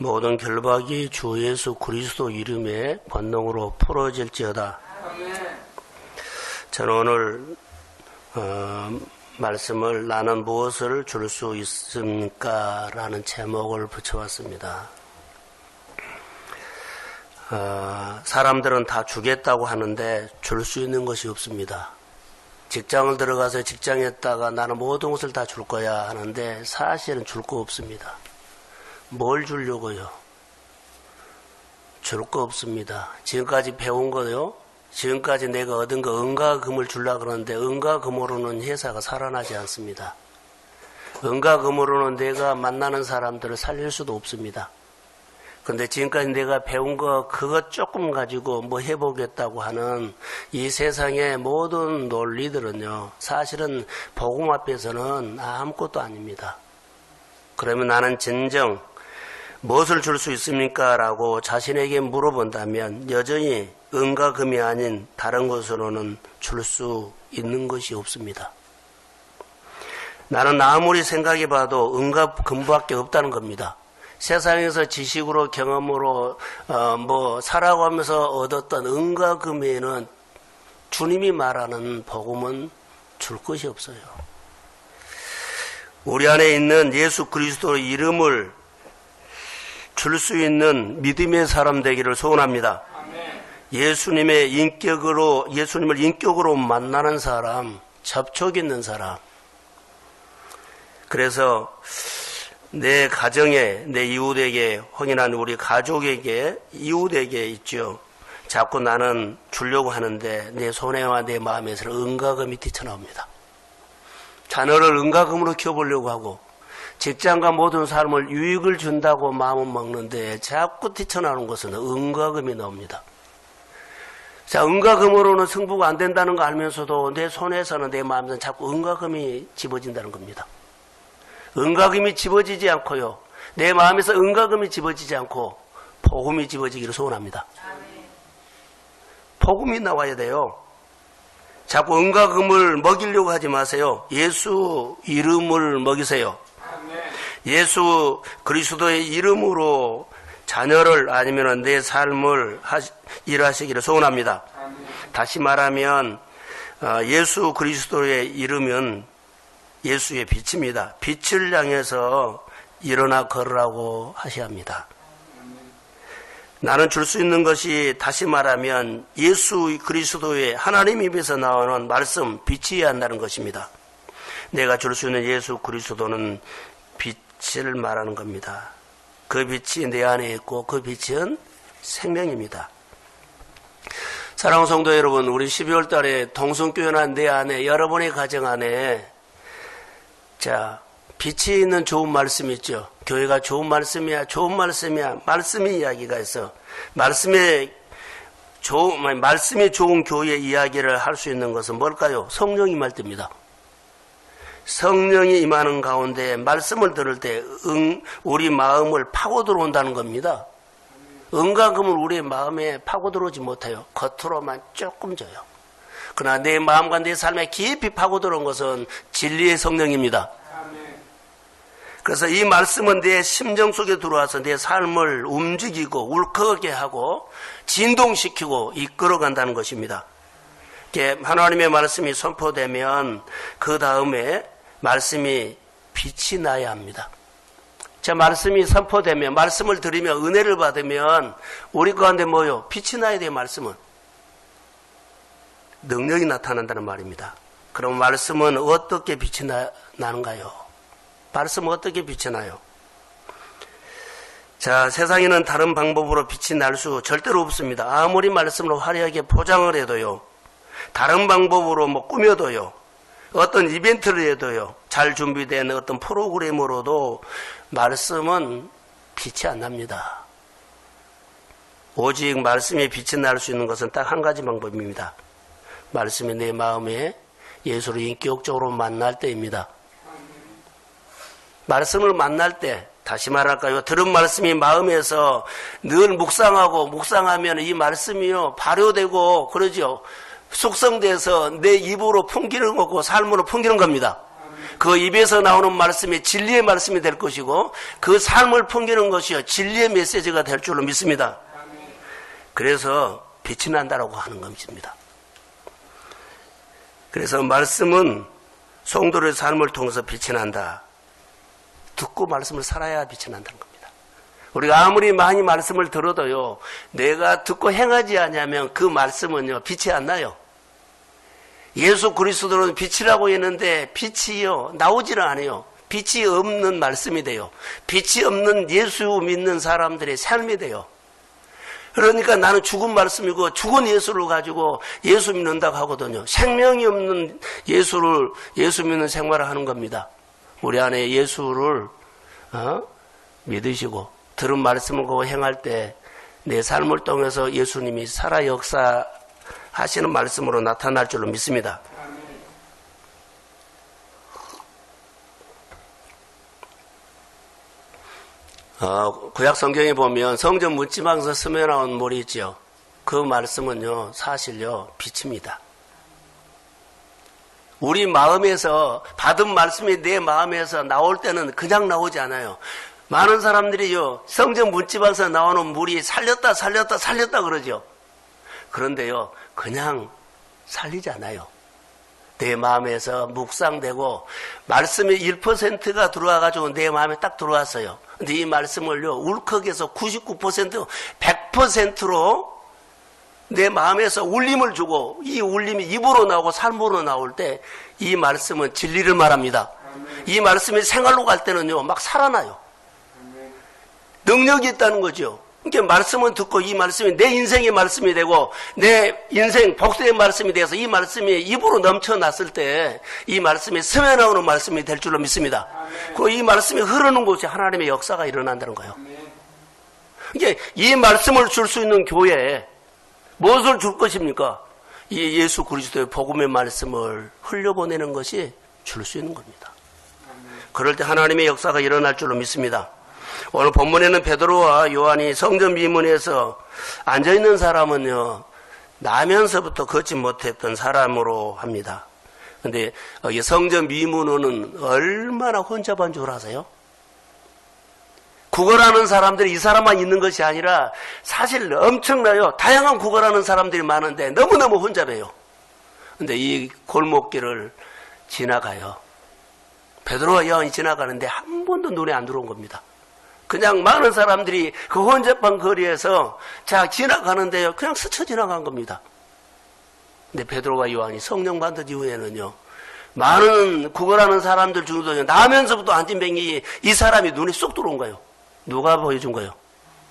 모든 결박이 주 예수 그리스도 이름의 권능으로 풀어질지어다. 저는 오늘 말씀을 나는 무엇을 줄 수 있습니까? 라는 제목을 붙여왔습니다. 사람들은 다 주겠다고 하는데 줄 수 있는 것이 없습니다. 직장을 들어가서 직장에다가 나는 모든 것을 다 줄 거야 하는데 사실은 줄 거 없습니다. 뭘 주려고요? 줄 거 없습니다. 지금까지 배운 거요. 지금까지 내가 얻은 거 은과 금을 주려고 그러는데 은과 금으로는 회사가 살아나지 않습니다. 은과 금으로는 내가 만나는 사람들을 살릴 수도 없습니다. 근데 지금까지 내가 배운 거 그것 조금 가지고 뭐 해보겠다고 하는 이 세상의 모든 논리들은요, 사실은 복음 앞에서는 아무것도 아닙니다. 그러면 나는 진정 무엇을 줄 수 있습니까? 라고 자신에게 물어본다면 여전히 은과 금이 아닌 다른 것으로는 줄 수 있는 것이 없습니다. 나는 아무리 생각해봐도 은과 금밖에 없다는 겁니다. 세상에서 지식으로 경험으로 살아가면서 얻었던 은과 금에는 주님이 말하는 복음은 줄 것이 없어요. 우리 안에 있는 예수 그리스도의 이름을 줄 수 있는 믿음의 사람 되기를 소원합니다. 예수님을 인격으로 만나는 사람, 접촉 있는 사람. 그래서 내 가정에, 내 이웃에게, 혹여나 우리 가족에게, 이웃에게 있죠. 자꾸 나는 주려고 하는데 내 손에와 내 마음에서는 은과 금이 뛰쳐나옵니다. 자녀를 은과 금으로 키워보려고 하고 직장과 모든 삶을 유익을 준다고 마음은 먹는데 자꾸 뛰쳐나오는 것은 은과 금이 나옵니다. 자, 은과 금으로는 승부가 안 된다는 거 알면서도 내 손에서는 내 마음에서는 자꾸 은과 금이 집어진다는 겁니다. 은과 금이 집어지지 않고요. 내 마음에서 은과 금이 집어지지 않고 복음이 집어지기를 소원합니다. 복음이 나와야 돼요. 자꾸 은과 금을 먹이려고 하지 마세요. 예수 이름을 먹이세요. 예수 그리스도의 이름으로 자녀를 아니면 내 삶을 일하시기를 소원합니다. 다시 말하면 예수 그리스도의 이름은 예수의 빛입니다. 빛을 향해서 일어나 걸으라고 하셔야 합니다. 나는 줄 수 있는 것이 다시 말하면 예수 그리스도의 하나님 입에서 나오는 말씀, 빛이어야 한다는 것입니다. 내가 줄 수 있는 예수 그리스도는 빛을 말하는 겁니다. 그 빛이 내 안에 있고 그 빛은 생명입니다. 사랑하는 성도 여러분, 우리 12월 달에 동성교회나 내 안에, 여러분의 가정 안에 빛이 있는 좋은 말씀이 있죠. 교회가 좋은 말씀이야, 좋은 말씀이야. 말씀의 이야기가 있어. 말씀이 좋은 교회의 이야기를 할 수 있는 것은 뭘까요? 성령이 임할 때입니다. 성령이 임하는 가운데 말씀을 들을 때 우리 마음을 파고 들어온다는 겁니다. 은과 금을 우리 마음에 파고 들어오지 못해요. 겉으로만 조금 줘요. 그러나 내 마음과 내 삶에 깊이 파고 들어온 것은 진리의 성령입니다. 그래서 이 말씀은 내 심정 속에 들어와서 내 삶을 움직이고 울컥하게 하고 진동시키고 이끌어간다는 것입니다. 하나님의 말씀이 선포되면 그 다음에 말씀이 빛이 나야 합니다. 제 말씀이 선포되면, 말씀을 들으며 은혜를 받으면 우리 가운데 뭐요? 빛이 나야 돼요. 말씀은 능력이 나타난다는 말입니다. 그럼 말씀은 어떻게 빛이 나는가요? 말씀은 어떻게 빛이 나요? 자, 세상에는 다른 방법으로 빛이 날 수 절대로 없습니다. 아무리 말씀으로 화려하게 포장을 해도요, 다른 방법으로 꾸며도요, 어떤 이벤트를 해도요, 잘 준비된 어떤 프로그램으로도 말씀은 빛이 안 납니다. 오직 말씀에 빛이 날 수 있는 것은 딱 한 가지 방법입니다. 말씀이 내 마음에 예수를 인격적으로 만날 때입니다. 말씀을 만날 때, 다시 말할까요? 들은 말씀이 마음에서 늘 묵상하면 이 말씀이요, 발효되고 그러죠. 숙성돼서 내 입으로 풍기는 거고 삶으로 풍기는 겁니다. 그 입에서 나오는 말씀이 진리의 말씀이 될 것이고 그 삶을 풍기는 것이요 진리의 메시지가 될 줄로 믿습니다. 그래서 빛이 난다라고 하는 것입니다. 그래서 말씀은 성도의 삶을 통해서 빛이 난다. 듣고 말씀을 살아야 빛이 난다는 겁니다. 우리가 아무리 많이 말씀을 들어도요, 내가 듣고 행하지 않으면 그 말씀은요, 빛이 안 나요. 예수 그리스도는 빛이라고 했는데 빛이요, 나오지를 않아요. 빛이 없는 말씀이 돼요. 빛이 없는 예수 믿는 사람들의 삶이 돼요. 그러니까 나는 죽은 말씀이고 죽은 예수를 가지고 예수 믿는다고 하거든요. 생명이 없는 예수 믿는 생활을 하는 겁니다. 우리 안에 예수를 믿으시고 들은 말씀을 보고 행할 때 내 삶을 통해서 예수님이 살아 역사하시는 말씀으로 나타날 줄로 믿습니다. 구약 성경에 보면 성전 묻지방에서 스며나온 물이 있죠. 그 말씀은요, 사실요, 빛입니다. 우리 마음에서 받은 말씀이 내 마음에서 나올 때는 그냥 나오지 않아요. 많은 사람들이요, 성전 묻지방에서 나오는 물이 살렸다 그러죠. 그런데요, 그냥 살리지 않아요. 내 마음에서 묵상되고 말씀이 1%가 들어와가지고 내 마음에 딱 들어왔어요. 근데 이 말씀을요, 울컥해서 99%, 100%로 내 마음에서 울림을 주고 이 울림이 입으로 나오고 삶으로 나올 때 이 말씀은 진리를 말합니다. 이 말씀이 생활로 갈 때는요, 막 살아나요. 능력이 있다는 거죠. 그러니까 말씀은 듣고 이 말씀이 내 인생의 말씀이 되고 내 인생 복수의 말씀이 돼서 이 말씀이 입으로 넘쳐났을 때 이 말씀이 스며나오는 말씀이 될 줄로 믿습니다. 그 이 말씀이 흐르는 곳에 하나님의 역사가 일어난다는 거예요. 그러니까 이 말씀을 줄 수 있는 교회에 무엇을 줄 것입니까? 이 예수 그리스도의 복음의 말씀을 흘려보내는 것이 줄 수 있는 겁니다. 그럴 때 하나님의 역사가 일어날 줄로 믿습니다. 오늘 본문에는 베드로와 요한이 성전 미문에서 앉아있는 사람은요, 나면서부터 걷지 못했던 사람으로 합니다. 근데 성전 미문은 얼마나 혼잡한 줄 아세요? 구걸하는 사람들이 이 사람만 있는 것이 아니라 사실 엄청나요. 다양한 구걸하는 사람들이 많은데 너무너무 혼잡해요. 근데 이 골목길을 지나가요. 베드로와 요한이 지나가는데 한 번도 눈에 안 들어온 겁니다. 그냥 많은 사람들이 그 혼잡한 거리에서 지나가는데요, 그냥 스쳐 지나간 겁니다. 근데 베드로와 요한이 성령 받은 이후에는요, 많은 구걸하는 사람들 중에도 나면서부터 안진뱅이 이 사람이 눈에 쏙 들어온 거예요. 누가 보여준 거예요?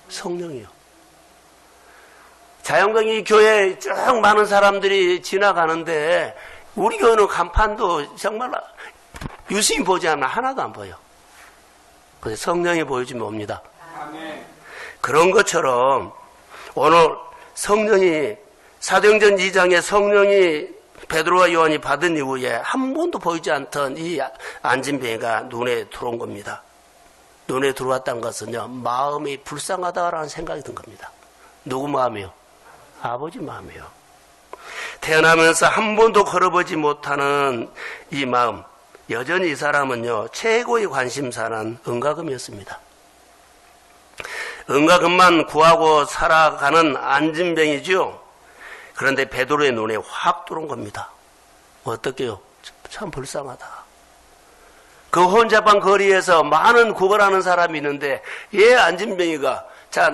성령이요. 자연광이 교회에 쭉 많은 사람들이 지나가는데 우리 교회는 간판도 정말 유심히 보지 않으면 하나도 안 보여. 그래서 성령이 보여주면 옵니다. 그런 것처럼 오늘 성령이 사도행전 2장에 성령이 베드로와 요한이 받은 이후에 한 번도 보이지 않던 이 안진뱅이가 눈에 들어온 겁니다. 눈에 들어왔다는 것은요, 마음이 불쌍하다라는 생각이 든 겁니다. 누구 마음이요? 아버지 마음이요. 태어나면서 한 번도 걸어보지 못하는 이 마음, 여전히 이 사람은요, 최고의 관심사는 은가금이었습니다. 은가금만 구하고 살아가는 안진뱅이죠. 그런데 베드로의 눈에 확 들어온 겁니다. 어떻게요? 참 불쌍하다. 그 혼잡한 거리에서 많은 구걸하는 사람이 있는데 얘 안진뱅이가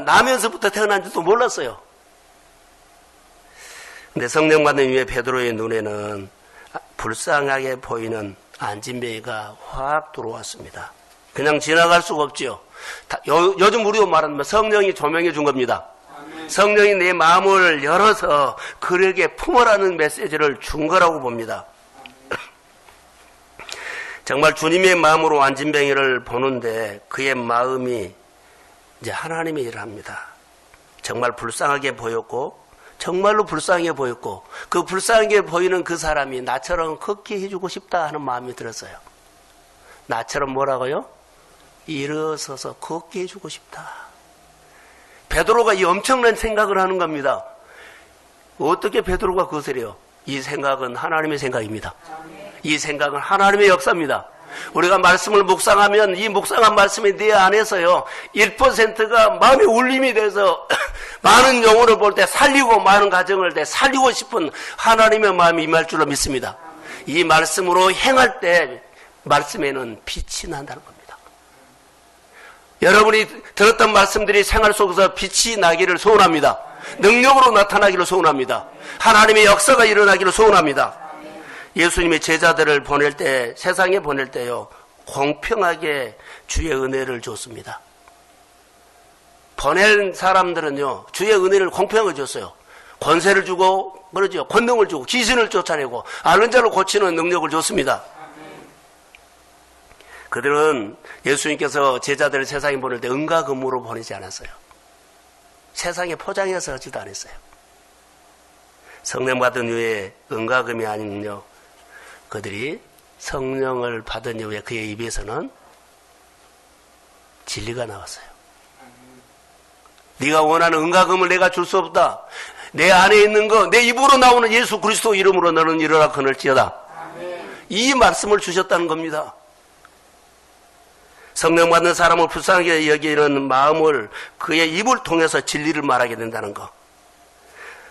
나면서부터 태어난 줄도 몰랐어요. 근데 성령 받은 이후에 베드로의 눈에는 불쌍하게 보이는 안진뱅이가 확 들어왔습니다. 그냥 지나갈 수가 없죠. 요즘 우리로 말하면 성령이 조명해 준 겁니다. 성령이 내 마음을 열어서 그에게 품으라는 메시지를 준 거라고 봅니다. 정말 주님의 마음으로 안진뱅이를 보는데 그의 마음이 이제 하나님의 일을 합니다. 정말 불쌍하게 보였고, 정말로 불쌍해 보였고, 그 불쌍하게 보이는 그 사람이 나처럼 걷게 해주고 싶다 하는 마음이 들었어요. 나처럼 뭐라고요? 일어서서 걷게 해주고 싶다. 베드로가 이 엄청난 생각을 하는 겁니다. 어떻게 베드로가 그것을 해요? 이 생각은 하나님의 생각입니다. 이 생각은 하나님의 역사입니다. 우리가 말씀을 묵상하면 이 묵상한 말씀이 내 안에서요 1%가 마음의 울림이 돼서 많은 영혼을 볼 때 살리고 많은 가정을 때 살리고 싶은 하나님의 마음이 임할 줄로 믿습니다. 이 말씀으로 행할 때 말씀에는 빛이 난다는 겁니다. 여러분이 들었던 말씀들이 생활 속에서 빛이 나기를 소원합니다. 능력으로 나타나기를 소원합니다. 하나님의 역사가 일어나기를 소원합니다. 예수님의 제자들을 보낼 때, 세상에 보낼 때요, 공평하게 주의 은혜를 줬습니다. 보낸 사람들은요, 주의 은혜를 공평하게 줬어요. 권세를 주고, 그러죠. 권능을 주고, 귀신을 쫓아내고, 앓는 자를 고치는 능력을 줬습니다. 그들은 예수님께서 제자들을 세상에 보낼 때 은과 금으로 보내지 않았어요. 세상에 포장해서 하지도 않았어요. 성령 받은 후에 은과 금이 아니면요, 그들이 성령을 받은 이후에 그의 입에서는 진리가 나왔어요. 네가 원하는 은과 금을 내가 줄 수 없다. 내 안에 있는 거, 내 입으로 나오는 예수 그리스도 이름으로 너는 일어나 거늘지어다. 이 말씀을 주셨다는 겁니다. 성령 받는 사람을 불쌍하게 여기는 마음을 그의 입을 통해서 진리를 말하게 된다는 것.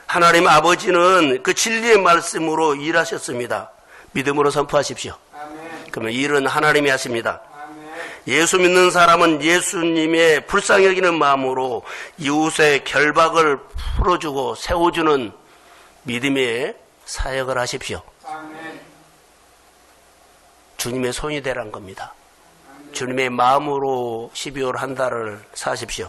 하나님 아버지는 그 진리의 말씀으로 일하셨습니다. 믿음으로 선포하십시오. 그러면 일은 하나님이 하십니다. 예수 믿는 사람은 예수님의 불쌍히 여기는 마음으로 이웃의 결박을 풀어주고 세워주는 믿음의 사역을 하십시오. 주님의 손이 되란 겁니다. 주님의 마음으로 12월 한 달을 사십시오.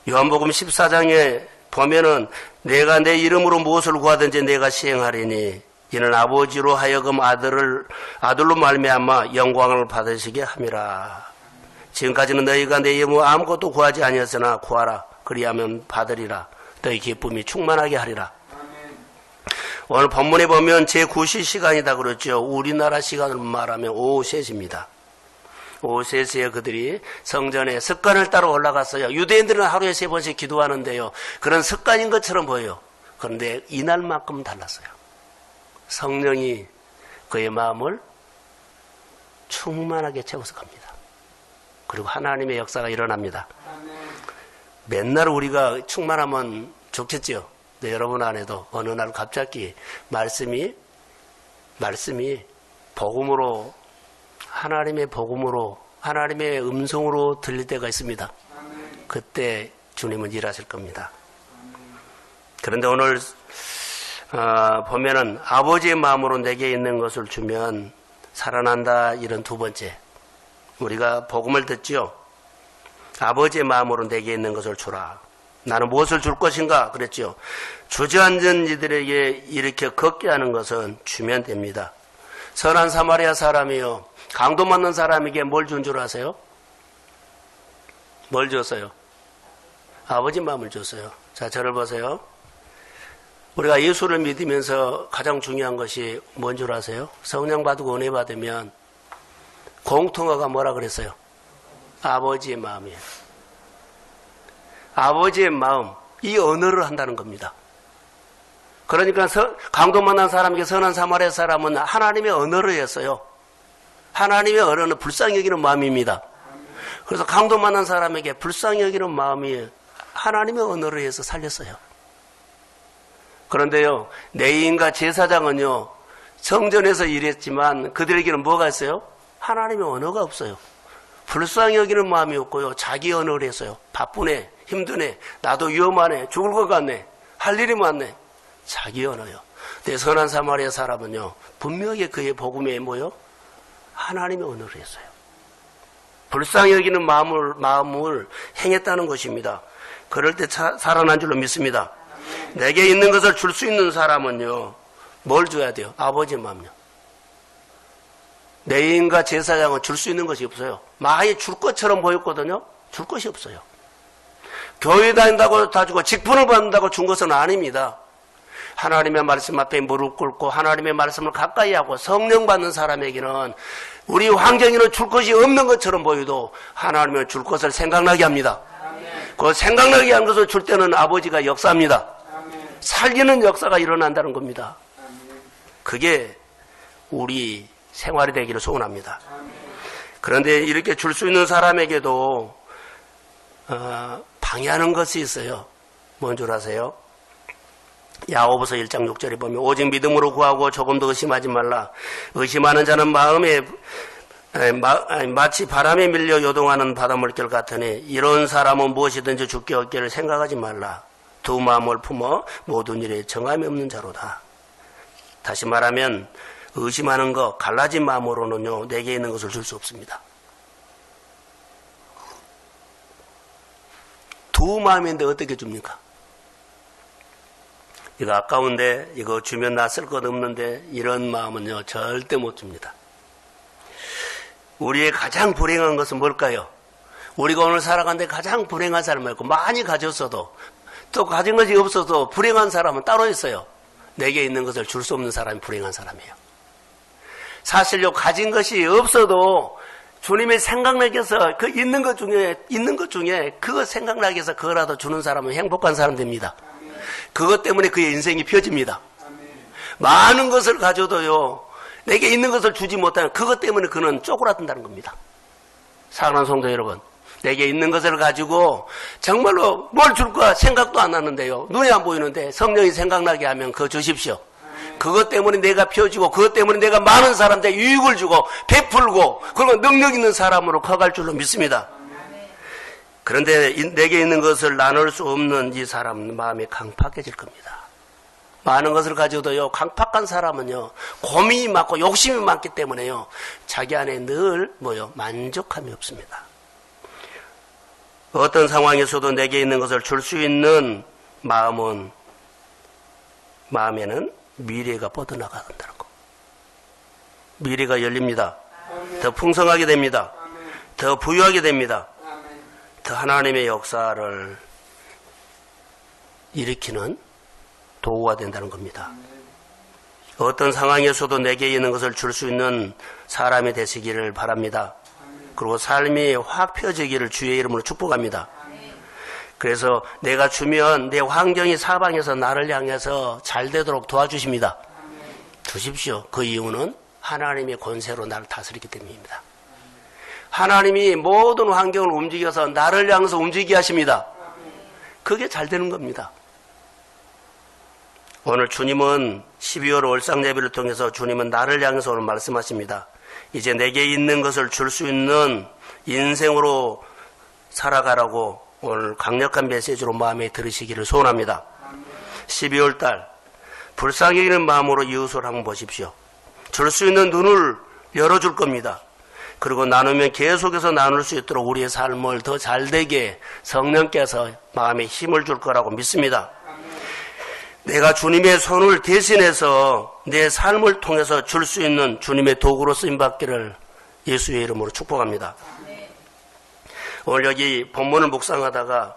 요한복음 14장에 보면은 내가 내 이름으로 무엇을 구하든지 내가 시행하리니 이는 아버지로 하여금 아들로 말미암아 영광을 받으시게 함이라. 지금까지는 너희가 내 이름으로 아무것도 구하지 아니었으나 구하라. 그리하면 받으리라. 너희 기쁨이 충만하게 하리라. 오늘 본문에 보면 제9시 시간이다 그랬죠. 우리나라 시간으로 말하면 오후 3시입니다. 오후 3시에 그들이 성전에 습관을 따라 올라갔어요. 유대인들은 하루에 3번씩 기도하는데요. 그런 습관인 것처럼 보여요. 그런데 이날만큼 달랐어요. 성령이 그의 마음을 충만하게 채워서 갑니다. 그리고 하나님의 역사가 일어납니다. 맨날 우리가 충만하면 좋겠죠. 네, 여러분 안에도 어느 날 갑자기 말씀이 복음으로, 하나님의 복음으로, 하나님의 음성으로 들릴 때가 있습니다. 그때 주님은 일하실 겁니다. 그런데 오늘 보면은 아버지의 마음으로 내게 있는 것을 주면 살아난다, 이런 두 번째. 우리가 복음을 듣죠. 아버지의 마음으로 내게 있는 것을 주라. 나는 무엇을 줄 것인가 그랬죠. 주저앉은 이들에게 이렇게 걷게 하는 것은 주면 됩니다. 선한 사마리아 사람이요, 강도 맞는 사람에게 뭘 준 줄 아세요? 뭘 줬어요? 아버지 마음을 줬어요. 자, 저를 보세요. 우리가 예수를 믿으면서 가장 중요한 것이 뭔 줄 아세요? 성령 받고 은혜 받으면 공통어가 뭐라 그랬어요? 아버지의 마음이에요. 아버지의 마음, 이 언어를 한다는 겁니다. 그러니까 강도 만난 사람에게 선한 사마리아 사람은 하나님의 언어를 했어요. 하나님의 언어는 불쌍히 여기는 마음입니다. 그래서 강도 만난 사람에게 불쌍히 여기는 마음이 하나님의 언어를 해서 살렸어요. 그런데요, 레위인과 제사장은요, 성전에서 일했지만 그들에게는 뭐가 있어요? 하나님의 언어가 없어요. 불쌍히 여기는 마음이 없고요, 자기 언어를 했어요. 바쁘네, 힘드네, 나도 위험하네, 죽을 것 같네, 할 일이 많네. 자기 언어요. 근데 선한 사마리아 사람은요, 분명히 그의 복음에 뭐요? 하나님의 언어를 했어요. 불쌍히 여기는 마음을 행했다는 것입니다. 그럴 때 살아난 줄로 믿습니다. 내게 있는 것을 줄 수 있는 사람은요, 뭘 줘야 돼요? 아버지의 마음요. 레위인과 제사장은 줄 수 있는 것이 없어요. 많이 줄 것처럼 보였거든요. 줄 것이 없어요. 교회 다닌다고 다 주고 직분을 받는다고 준 것은 아닙니다. 하나님의 말씀 앞에 무릎 꿇고 하나님의 말씀을 가까이 하고 성령 받는 사람에게는 우리 환경에는 줄 것이 없는 것처럼 보여도 하나님은 줄 것을 생각나게 합니다. 그 생각나게 한 것을 줄 때는 아버지가 역사합니다. 살리는 역사가 일어난다는 겁니다. 그게 우리 생활이 되기를 소원합니다. 그런데 이렇게 줄 수 있는 사람에게도 방해하는 것이 있어요. 뭔 줄 아세요? 야고보서 1장 6절에 보면 오직 믿음으로 구하고 조금도 의심하지 말라. 의심하는 자는 마치 바람에 밀려 요동하는 바닷물결 같으니 이런 사람은 무엇이든지 죽게 얻기를 생각하지 말라. 두 마음을 품어 모든 일에 정함이 없는 자로다. 다시 말하면 의심하는 것, 갈라진 마음으로는요 내게 있는 것을 줄 수 없습니다. 두 마음인데 어떻게 줍니까? 이거 아까운데 이거 주면 나 쓸 것 없는데 이런 마음은요 절대 못 줍니다. 우리의 가장 불행한 것은 뭘까요? 우리가 오늘 살아가는데 가장 불행한 사람은 있고 많이 가졌어도 또 가진 것이 없어도 불행한 사람은 따로 있어요. 내게 있는 것을 줄 수 없는 사람이 불행한 사람이에요. 사실요 가진 것이 없어도 주님의 생각나게 해서 그 있는 것 중에 그거 생각나게 해서 그거라도 주는 사람은 행복한 사람 됩니다. 그것 때문에 그의 인생이 펴집니다. 많은 것을 가져도요 내게 있는 것을 주지 못하는 그것 때문에 그는 쪼그라든다는 겁니다. 사랑하는 성도 여러분, 내게 있는 것을 가지고 정말로 뭘 줄까 생각도 안 나는데요 눈에 안 보이는데 성령이 생각나게 하면 그거 주십시오. 그것 때문에 내가 펴지고 그것 때문에 내가 많은 사람들에게 유익을 주고 베풀고 그리고 능력 있는 사람으로 커갈 줄로 믿습니다. 그런데 내게 있는 것을 나눌 수 없는 이 사람은 마음이 강팍해질 겁니다. 많은 것을 가져도요 강팍한 사람은요 고민이 많고 욕심이 많기 때문에요 자기 안에 늘 만족함이 없습니다. 어떤 상황에서도 내게 있는 것을 줄 수 있는 마음에는 미래가 뻗어나간다는 거. 미래가 열립니다. 더 풍성하게 됩니다. 더 부유하게 됩니다. 더 하나님의 역사를 일으키는 도구가 된다는 겁니다. 어떤 상황에서도 내게 있는 것을 줄 수 있는 사람이 되시기를 바랍니다. 그리고 삶이 확 펴지기를 주의 이름으로 축복합니다. 그래서 내가 주면 내 환경이 사방에서 나를 향해서 잘 되도록 도와주십니다. 주십시오. 그 이유는 하나님의 권세로 나를 다스리기 때문입니다. 하나님이 모든 환경을 움직여서 나를 향해서 움직이게 하십니다. 그게 잘 되는 겁니다. 오늘 주님은 12월 월상예배를 통해서 주님은 나를 향해서 오늘 말씀하십니다. 이제 내게 있는 것을 줄 수 있는 인생으로 살아가라고 오늘 강력한 메시지로 마음에 들으시기를 소원합니다. 12월 달 불쌍히 여기는 마음으로 이웃을 한번 보십시오. 줄 수 있는 눈을 열어줄 겁니다. 그리고 나누면 계속해서 나눌 수 있도록 우리의 삶을 더 잘되게 성령께서 마음에 힘을 줄 거라고 믿습니다. 내가 주님의 손을 대신해서 내 삶을 통해서 줄 수 있는 주님의 도구로 쓰임받기를 예수의 이름으로 축복합니다. 오늘 여기 본문을 묵상하다가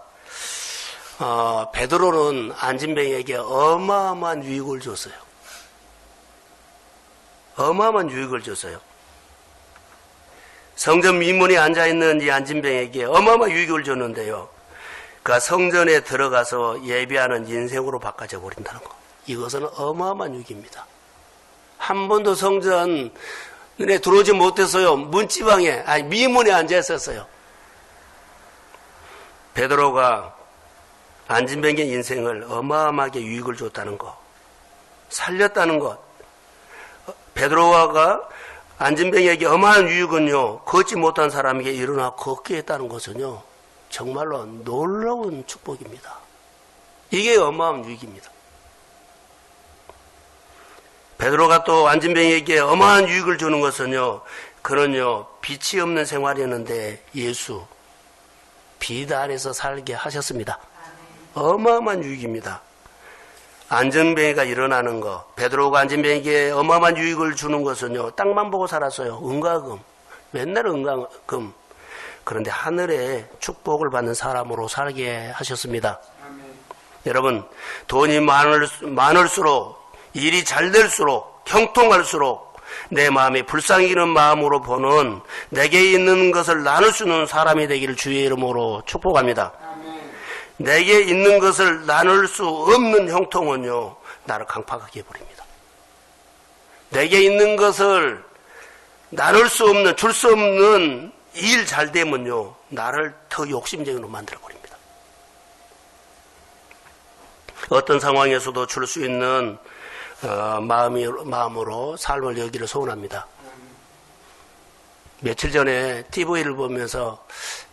베드로는 안진뱅이에게 어마어마한 유익을 줬어요. 어마어마한 유익을 줬어요. 성전 미문에 앉아있는 이 안진뱅이에게 어마어마한 유익을 줬는데요. 그가 성전에 들어가서 예배하는 인생으로 바꿔져 버린다는 거. 이것은 어마어마한 유익입니다. 한 번도 성전에 들어오지 못해서요. 문지방에, 미문에 앉아 있었어요. 베드로가 안진뱅이의 인생을 어마어마하게 유익을 줬다는 것, 살렸다는 것. 베드로가 안진뱅이에게 어마어마한 유익은요, 걷지 못한 사람에게 일어나 걷게 했다는 것은요, 정말로 놀라운 축복입니다. 이게 어마어마한 유익입니다. 베드로가 또 안진뱅이에게 어마어마한 유익을 주는 것은요, 그는요, 빛이 없는 생활이었는데 예수, 빛 안에서 살게 하셨습니다. 어마어마한 유익입니다. 안진뱅이가 일어나는 것, 베드로가 안진뱅이에게 어마어마한 유익을 주는 것은요, 땅만 보고 살았어요. 은과 금, 맨날 은과 금. 그런데 하늘의 축복을 받는 사람으로 살게 하셨습니다. 아멘. 여러분, 돈이 많을수록, 일이 잘 될수록, 형통할수록 내 마음이 불쌍히는 마음으로 보는 내게 있는 것을 나눌 수 있는 사람이 되기를 주의 이름으로 축복합니다. 아멘. 내게 있는 것을 나눌 수 없는 형통은요, 나를 강팍하게 해버립니다. 내게 있는 것을 나눌 수 없는, 줄 수 없는 일 잘 되면요, 나를 더 욕심쟁이로 만들어버립니다. 어떤 상황에서도 줄 수 있는 마음으로 삶을 여기를 소원합니다. 며칠 전에 TV를 보면서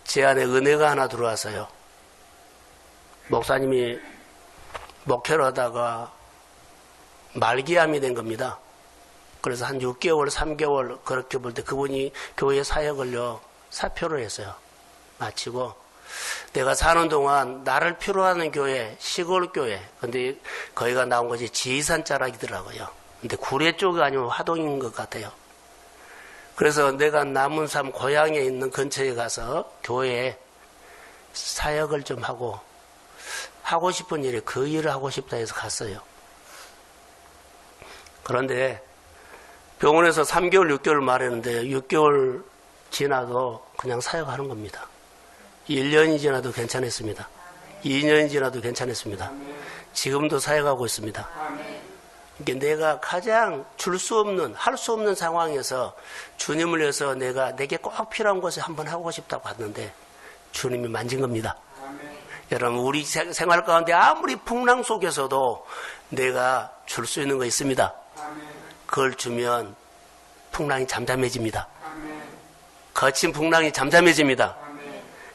제 안에 은혜가 하나 들어왔어요. 목사님이 목회를 하다가 말기암이 된 겁니다. 그래서 한 6개월, 3개월 그렇게 볼 때 그분이 교회 사역을요, 사표를 했어요. 마치고 내가 사는 동안 나를 필요로 하는 교회, 시골 교회, 근데 거기가 나온 것이 지리산 자락이더라고요. 근데 구례 쪽이 아니면 화동인 것 같아요. 그래서 내가 남은 삶 고향에 있는 근처에 가서 교회에 사역을 좀 하고 싶은 일에 그 일을 하고 싶다 해서 갔어요. 그런데 병원에서 3개월, 6개월 말했는데 6개월 지나도 그냥 사역하는 겁니다. 1년이 지나도 괜찮았습니다. 2년이 지나도 괜찮았습니다. 지금도 사역하고 있습니다. 이게 내가 가장 줄 수 없는, 할 수 없는 상황에서 주님을 위해서 내게 꼭 필요한 것을 한번 하고 싶다고 했는데 주님이 만진 겁니다. 여러분, 우리 생활 가운데 아무리 풍랑 속에서도 내가 줄 수 있는 거 있습니다. 그걸 주면 풍랑이 잠잠해집니다. 거친 풍랑이 잠잠해집니다.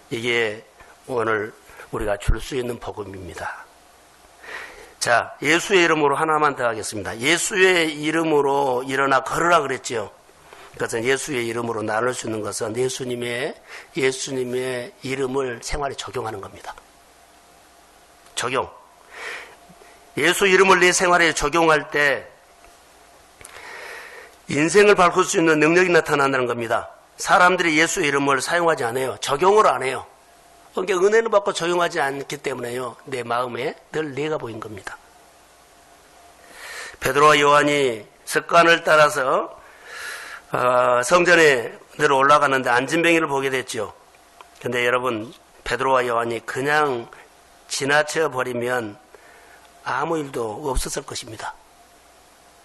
이게 오늘 우리가 줄 수 있는 복음입니다. 자, 예수의 이름으로 하나만 더 하겠습니다. 예수의 이름으로 일어나 걸으라 그랬죠. 그것은 예수의 이름으로 나눌 수 있는 것은 예수님의 이름을 생활에 적용하는 겁니다. 적용. 예수 이름을 내 생활에 적용할 때 인생을 바꿀 수 있는 능력이 나타난다는 겁니다. 사람들이 예수 이름을 사용하지 않아요. 적용을 안 해요. 그러니까 은혜를 받고 적용하지 않기 때문에요, 내 마음에 늘 내가 보인 겁니다. 베드로와 요한이 습관을 따라서 성전에 늘 올라가는데 안진뱅이를 보게 됐죠. 근데 여러분, 베드로와 요한이 그냥 지나쳐 버리면 아무 일도 없었을 것입니다.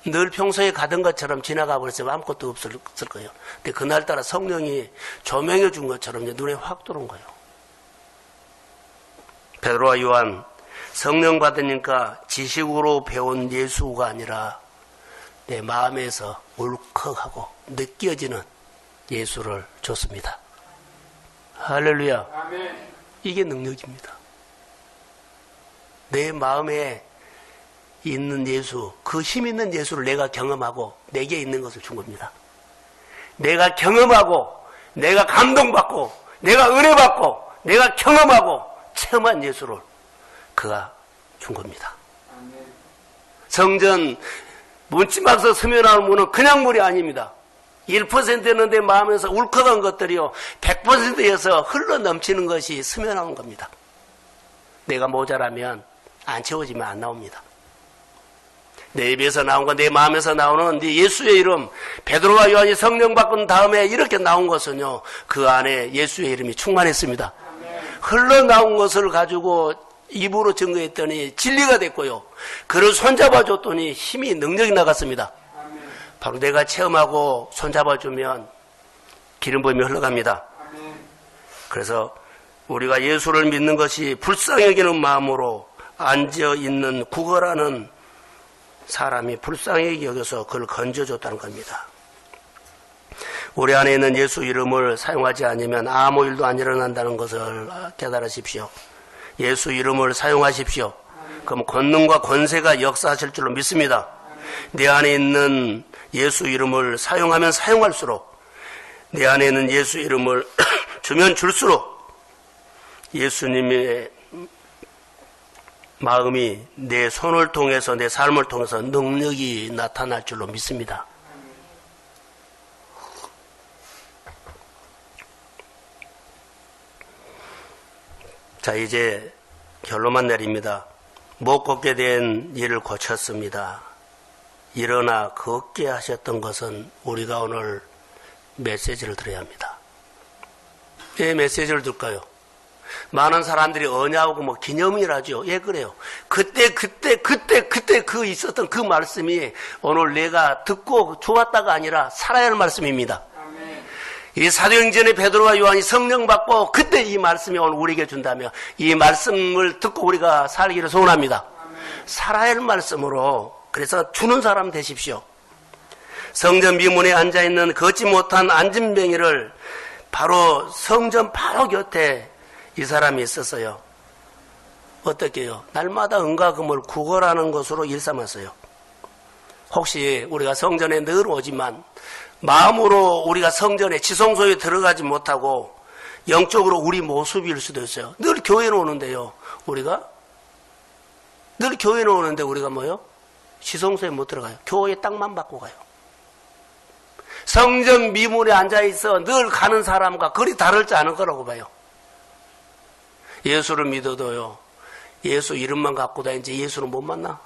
늘 평소에 가던 것처럼 지나가 버렸으면 아무것도 없을 거예요. 근데 그날따라 성령이 조명해 준 것처럼 눈에 확 들어온 거예요. 베드로와 요한, 성령 받으니까 지식으로 배운 예수가 아니라 내 마음에서 울컥하고 느껴지는 예수를 줬습니다. 할렐루야. 아멘. 이게 능력입니다. 내 마음에 있는 예수, 그 힘 있는 예수를 내가 경험하고 내게 있는 것을 준 겁니다. 내가 경험하고, 내가 감동받고, 내가 은혜받고, 내가 경험하고 체험한 예수를 그가 준 겁니다. 성전 문지막서 스며나오는 물은 그냥 물이 아닙니다. 1%는 내 마음에서 울컥한 것들이요, 100%에서 흘러 넘치는 것이 스며나온 겁니다. 내가 모자라면 안 채워지면 안 나옵니다. 내 입에서 나온 것, 내 마음에서 나오는 네 예수의 이름, 베드로와 요한이 성령 받은 다음에 이렇게 나온 것은요, 그 안에 예수의 이름이 충만했습니다. 흘러나온 것을 가지고 입으로 증거했더니 진리가 됐고요, 그를 손잡아줬더니 힘이, 능력이 나갔습니다. 바로 내가 체험하고 손잡아주면 기름 부음이 흘러갑니다. 그래서 우리가 예수를 믿는 것이 불쌍히 여기는 마음으로 앉아있는 구걸하는 사람이 불쌍히 여겨서 그를 건져줬다는 겁니다. 우리 안에 있는 예수 이름을 사용하지 않으면 아무 일도 안 일어난다는 것을 깨달으십시오. 예수 이름을 사용하십시오. 그럼 권능과 권세가 역사하실 줄로 믿습니다. 내 안에 있는 예수 이름을 사용하면 사용할수록, 내 안에 있는 예수 이름을 주면 줄수록 예수님의 마음이 내 손을 통해서, 내 삶을 통해서 능력이 나타날 줄로 믿습니다. 자, 이제 결론만 내립니다. 못 걷게 된 일을 고쳤습니다. 일어나 걷게 하셨던 것은 우리가 오늘 메시지를 들어야 합니다. 왜 메시지를 들까요? 많은 사람들이 언약하고 뭐 기념이라죠. 예, 그래요. 그때 그 있었던 그 말씀이 오늘 내가 듣고 좋았다가 아니라 살아야 할 말씀입니다. 이 사도행전의 베드로와 요한이 성령 받고 그때 이 말씀이 오늘 우리에게 준다며 이 말씀을 듣고 우리가 살기를 소원합니다. 살아야 할 말씀으로 그래서 주는 사람 되십시오. 성전 미문에 앉아있는 걷지 못한 안진뱅이를 바로 성전 바로 곁에 이 사람이 있었어요. 어떻게 해요? 날마다 은과금을 구걸하는 것으로 일삼았어요. 혹시 우리가 성전에 늘 오지만 마음으로 우리가 성전에 지성소에 들어가지 못하고 영적으로 우리 모습일 수도 있어요. 늘 교회에 오는데요. 우리가 늘 교회에 오는데 우리가 뭐요? 지성소에 못 들어가요. 교회 땅만 받고 가요. 성전 미문에 앉아있어 늘 가는 사람과 그리 다르지 않을 거라고 봐요. 예수를 믿어도요. 예수 이름만 갖고 다니지 예수는 못 만나.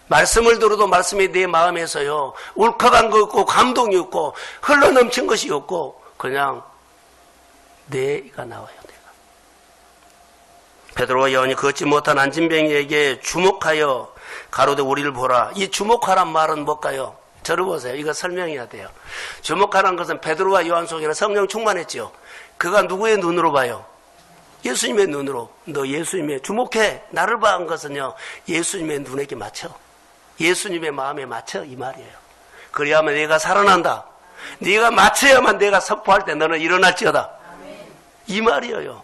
말씀을 들어도 말씀이 내 마음에서요. 울컥한 거 없고 감동이 없고 흘러넘친 것이 없고 그냥 내가 나와요. 내가. 베드로와 요한이 걷지 못한 안진뱅이에게 주목하여 가로되 우리를 보라. 이 주목하란 말은 뭘까요? 저를 보세요. 이거 설명해야 돼요. 주목하라는 것은 베드로와 요한 속에는 성령 충만했지요. 그가 누구의 눈으로 봐요? 예수님의 눈으로. 너 예수님의 주목해. 나를 봐 한 것은요. 예수님의 눈에게 맞춰. 예수님의 마음에 맞춰 이 말이에요. 그래야만 내가 살아난다. 네가 맞춰야만 내가 선포할 때 너는 일어날지어다. 이 말이에요.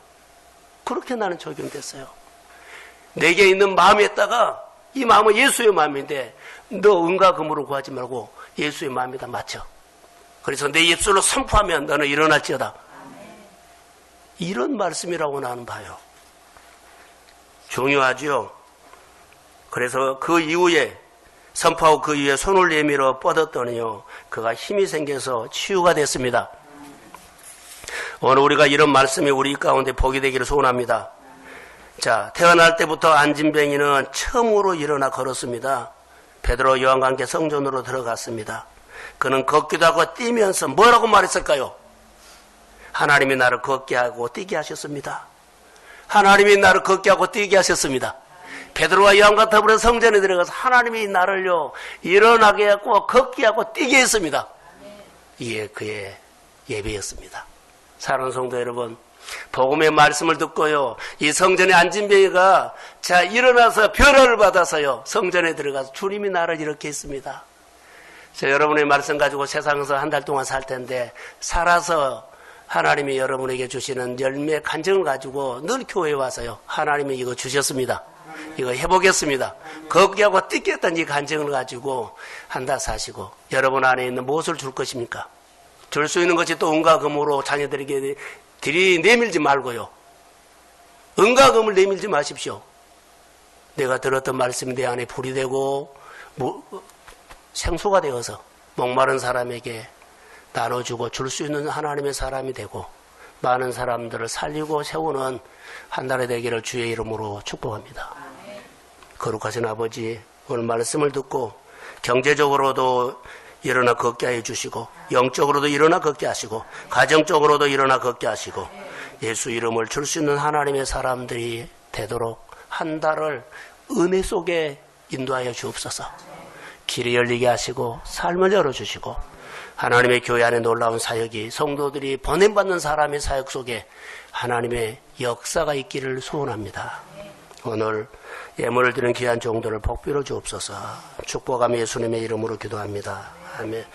그렇게 나는 적용됐어요. 내게 있는 마음에다가 이 마음은 예수의 마음인데 너 은과 금으로 구하지 말고 예수의 마음에다 맞춰. 그래서 내 입술로 선포하면 너는 일어날지어다. 이런 말씀이라고 나는 봐요. 중요하죠. 그래서 그 이후에 선포하고 그 이후에 손을 내밀어 뻗었더니요. 그가 힘이 생겨서 치유가 됐습니다. 오늘 우리가 이런 말씀이 우리 가운데 복이 되기를 소원합니다. 자, 태어날 때부터 안진뱅이는 처음으로 일어나 걸었습니다. 베드로 요한과 함께 성전으로 들어갔습니다. 그는 걷기도 하고 뛰면서 뭐라고 말했을까요? 하나님이 나를 걷게 하고 뛰게 하셨습니다. 하나님이 나를 걷게 하고 뛰게 하셨습니다. 베드로와 요한과 더불어 성전에 들어가서 하나님이 나를요 일어나게 하고 걷게 하고 뛰게 했습니다. 이게 그의 예배였습니다. 사랑하는 성도 여러분, 복음의 말씀을 듣고요 이 성전에 안진뱅이가 자 일어나서 변화를 받아서요 성전에 들어가서 주님이 나를 이렇게 했습니다. 저 여러분의 말씀 가지고 세상에서 한 달 동안 살 텐데 살아서 하나님이 여러분에게 주시는 열매 간증을 가지고 늘 교회에 와서요 하나님이 이거 주셨습니다. 이거 해보겠습니다. 걷게 하고 뛰게 했던 이 간증을 가지고 한 달 사시고 여러분 안에 있는 무엇을 줄 것입니까? 줄 수 있는 것이 또 은과 금으로 자녀들에게 내밀지 말고요. 은과 금을 내밀지 마십시오. 내가 들었던 말씀이 내 안에 불이 되고 생수가 되어서 목마른 사람에게 나눠주고 줄 수 있는 하나님의 사람이 되고 많은 사람들을 살리고 세우는 한 달이 되기를 주의 이름으로 축복합니다. 거룩하신 아버지, 오늘 말씀을 듣고 경제적으로도 일어나 걷게 해주시고 영적으로도 일어나 걷게 하시고 가정적으로도 일어나 걷게 하시고 예수 이름을 줄 수 있는 하나님의 사람들이 되도록 한 달을 은혜 속에 인도하여 주옵소서. 길이 열리게 하시고 삶을 열어주시고 하나님의 교회 안에 놀라운 사역이 성도들이 보냄받는 사람의 사역 속에 하나님의 역사가 있기를 소원합니다. 오늘 예물을 드리는 귀한 종들을 복비로 주옵소서. 축복하며 예수님의 이름으로 기도합니다. 아멘.